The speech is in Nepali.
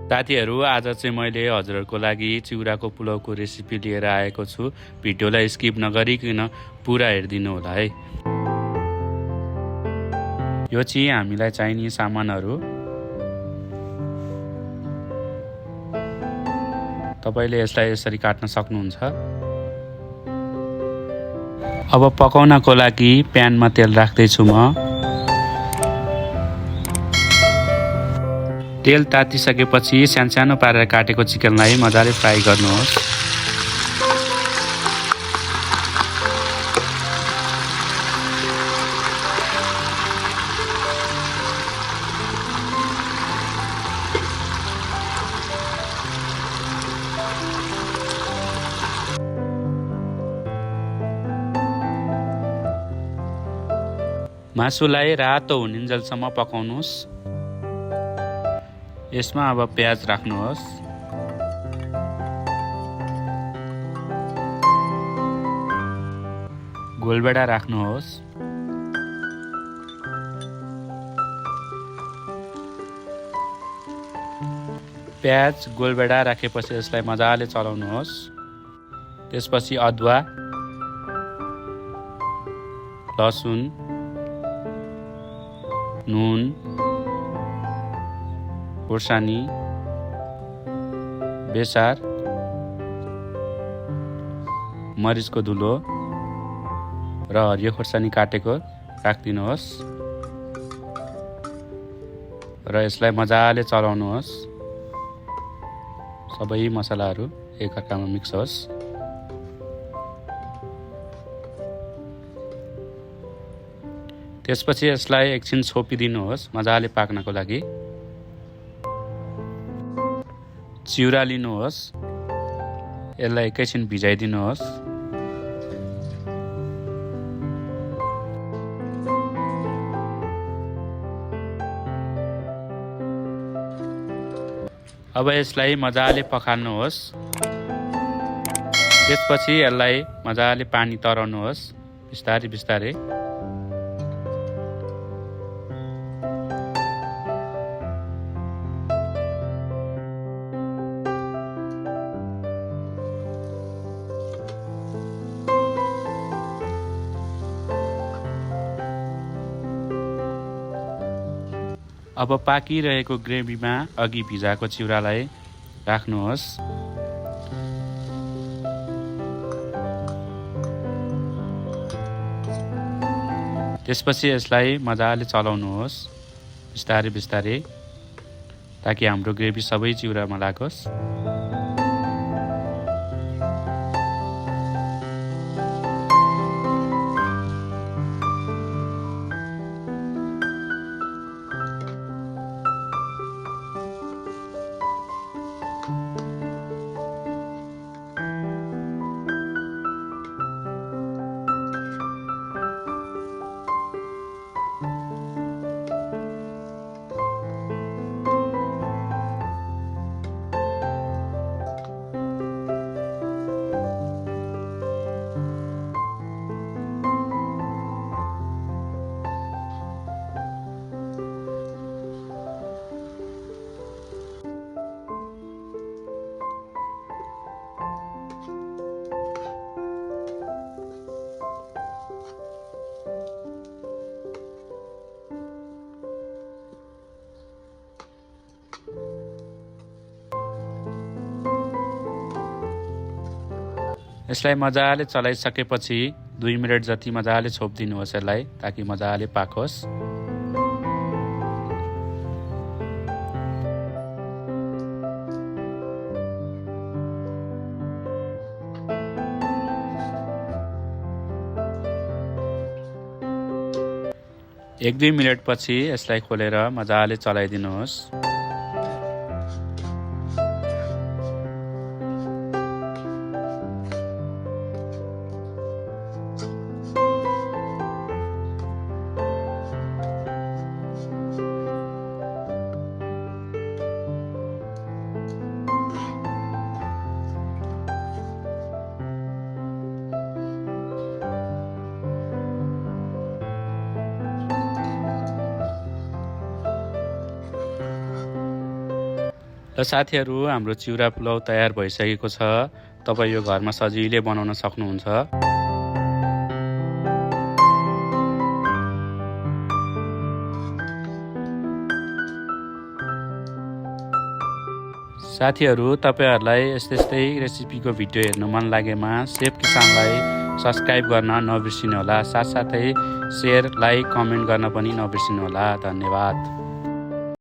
साथीहरु आज चाहिँ मैले हजुरहरुको लागि चिउराको पुलाउको रेसिपी लिएर आएको छु। भिडियोलाई स्किप नगरिकन पुरा हेर्दिनु होला है। यो चाहिँ हामीलाई चाहिने सामानहरु। तपाईले यसलाई यसरी काट्न सक्नुहुन्छ। अब पकाउनको लागि प्यानमा तेल राख्दै छु म। तेल तातिसकेपछि सानो पारेर काटेको चिकनलाई मजाले फ्राई गर्नुहोस्। मासुलाई रातो हुनिन्जेलसम्म पकाउनुहोस्। यसमा अब प्याज राख्नुहोस्। गोलभेडा राख्नुहोस्। प्याज गोलभेडा राखेपछि यसलाई मजाले चलाउनुहोस्। त्यसपछि अदुवा, लसुन, नुन, खोर्सानी, बेसार, मरिचको धुलो र हरियो खोर्सानी काटेको राखिदिनुहोस् र यसलाई मजाले चलाउनुहोस्। सबै मसलाहरू एकअर्कामा मिक्स होस्। त्यसपछि यसलाई एकछिन छोपिदिनुहोस् मजाले पाक्नको लागि। चिउरा लिनुहोस्। यसलाई एकैछिन भिजाइदिनुहोस्। अब यसलाई मजाले पखाल्नुहोस्। त्यसपछि यसलाई मजाले पानी तराउनुहोस् बिस्तारै बिस्तारै। अब पाकिरहेको ग्रेभीमा अघि भिजाएको चिउरालाई राख्नुहोस्। त्यसपछि यसलाई मजाले चलाउनुहोस् बिस्तारै बिस्तारै ताकि हाम्रो ग्रेभी सबै चिउरामा लागोस्। यसलाई मजाले चलाइसकेपछि 2 मिनेट जति मजाले छोपिदिनुहोस् यसलाई ताकि मजाले पाकोस्। एक 2 मिनेट पछि यसलाई खोलेर मजाले चलाइदिनुहोस्। र साथीहरू हाम्रो चिउरा पुलाउ तयार भइसकेको छ। तपाईँ यो घरमा सजिलै बनाउन सक्नुहुन्छ। साथीहरू तपाईहरुलाई यस्तै रेसिपीको भिडियो हेर्न मन लागेमा सेफ किसानलाई सब्स्क्राइब गर्न नबिर्सिनुहोला। साथसाथै शेयर, लाइक, कमेन्ट गर्न पनि नबिर्सिनुहोला। धन्यवाद।